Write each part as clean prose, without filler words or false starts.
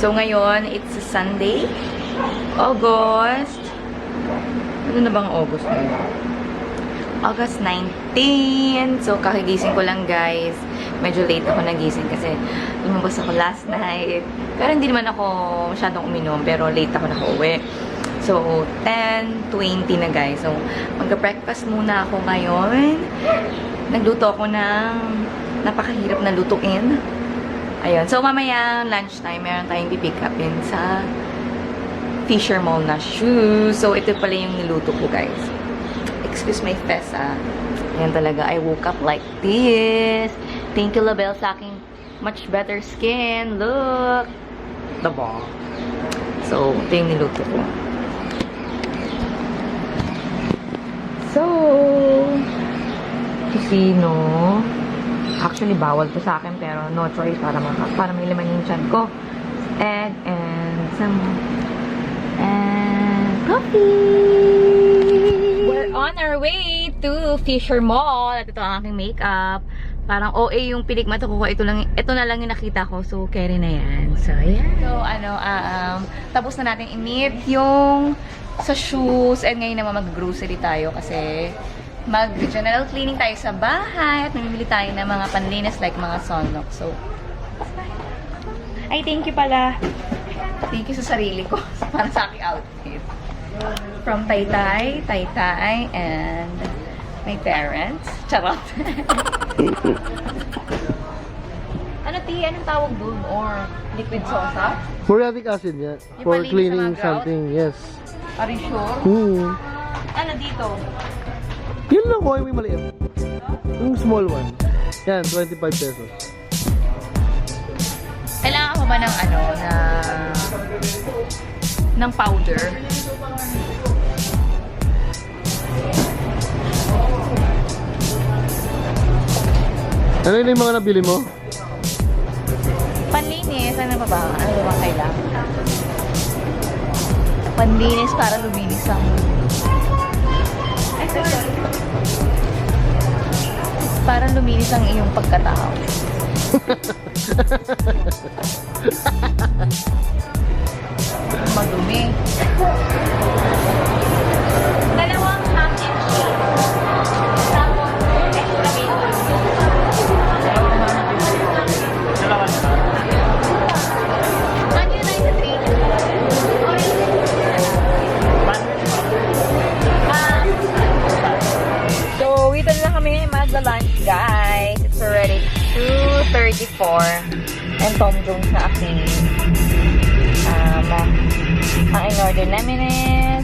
So, ngayon, it's a Sunday. August. Ano na bang August ngayon? August 19. So, kakigising ko lang, guys. Medyo late ako nagising kasi lumabas ako last night. Pero hindi naman ako masyadong uminom. Pero late ako nakauwi. So, 10:20 na, guys. So, mag-breakfast muna ako ngayon. Nagluto ako ng napakahirap na lutuin. Ayun. So, mamaya, lunchtime, meron tayong pipick upin sa Fisher Mall na shoes. So, ito pala yung niluto ko, guys. Excuse my face, ah. Ayan talaga. I woke up like this. Thank you, Label, sa aking much better skin. Look! Diba? So, ito yung niluto ko. So, sino? Actually, bawal to sa akin, pero no choice para may laman yung tiyan ko. Egg and some and coffee! We're on our way to Fisher Mall. At ito ang aking makeup. Parang OA yung piligmata ko. Ito na lang yung nakita ko. So, carry na yan. So, yeah. So, tapos na natin i-meet yung sa shoes. And ngayon naman mag-grocery tayo kasi mag-general cleaning tayo sa bahay at mamimili tayo ng mga panlinis like mga sunlock. So, ay, thank you pala. Thank you sa sarili ko para sa aking outfit. From Taytay, and my parents. Charot. Ano, T? Anong tawag dun? Or liquid sosa? Muriatic acid yan. Yung For palinis cleaning sa mga grout? something, yes. Are you sure? Ano dito? Yun lang ko, yung maliit. Yung small one. Yan, 25 pesos. Kailangan ko ba ng ng powder? Ano yun yung mga nabili mo? Panlinis. Ano pa ba? Ano ba bang kailangan? Panlinis para luminis ang... Ay, sorry. Para luminis ang iyong pagkatao. Madumi. Dalawang ham and cheese. Tapos, extra bacon. Ano yun ay sa three? So, dito na kami magla-lunch, guys. It's already 2:34. And Tom Jones na aking ang in-order namin is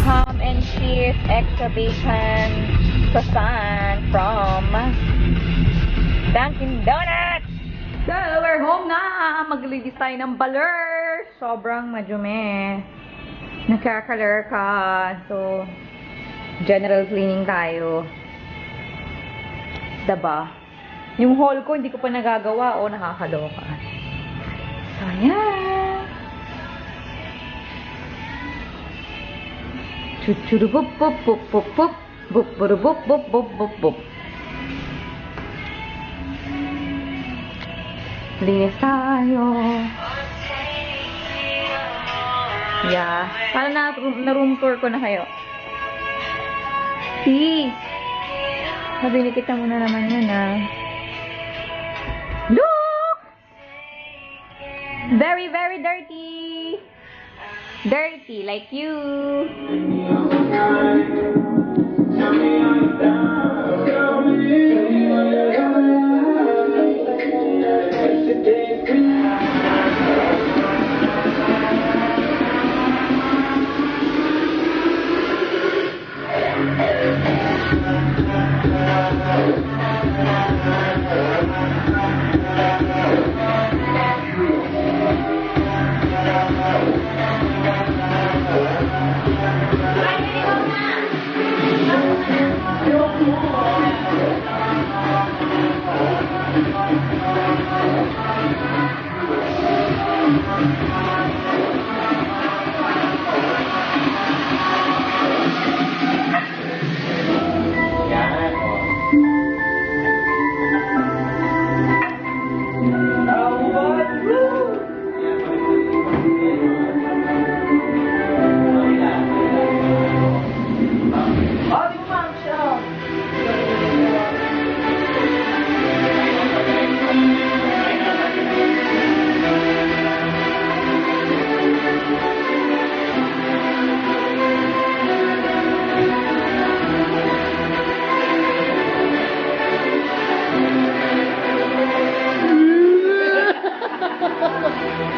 ham and cheese, extra bacon, croissant from Dunkin' Donuts! So, we're home na! Maglilis tayo ng baler! Sobrang madumi. Nagkakaler ka. So, general cleaning tayo. Diba? Yung haul ko, hindi ko pa nagagawa. O, nakakaloka. So, ayan. Chuchurubup, bup, bup, bup, bup. Bup, bup, bup, bup, bup, bup, bup. Linis tayo. Yeah. Para na room tour ko na kayo. Peace. Nabili kita muna naman yun, ah. Look! Very, very dirty. Dirty, like you.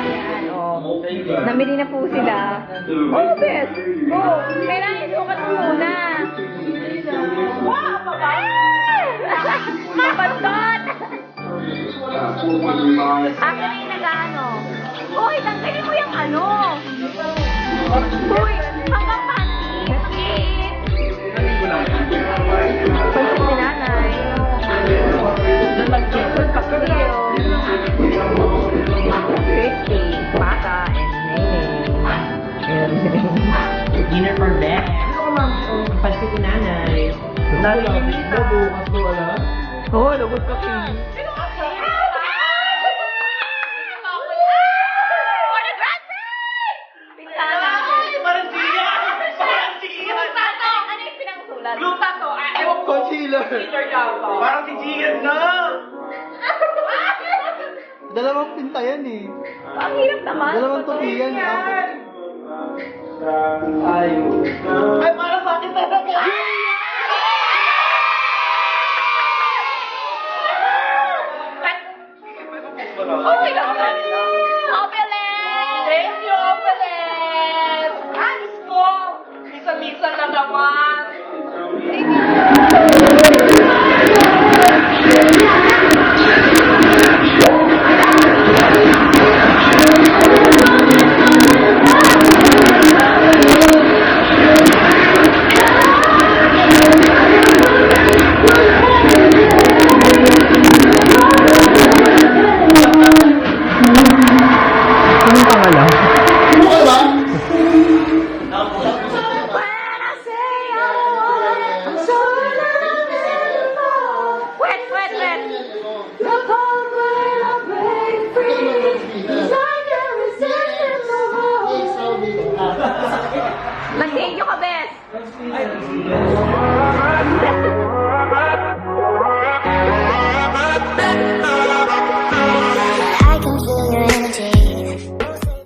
Ayan, oh. Namili na po sila. Oh, bes. Oh, kailangan isukat mo muna. Wow, mabandot! Akin na yung nag-ano. Hoy, tanggalin mo yung ano. Hoy, hanggang panty. Pansin ni nanay. Pakiliyo. Christy, Bata, and Nene. Dinner for bed. Pansin ni nanay. Bukas mo wala? Oh, lugod ka, Ping. Ano yung pinangsulat? Concealer. Parang si Gian na! Dalawang pinta yan eh. Ang hirap naman. Dalawang tupi yan. Ay, parang sa akin talaga! Oh my God! Opulent! Thank you, Opelens! Anis ko! Misa-misa na naman! Okay ba?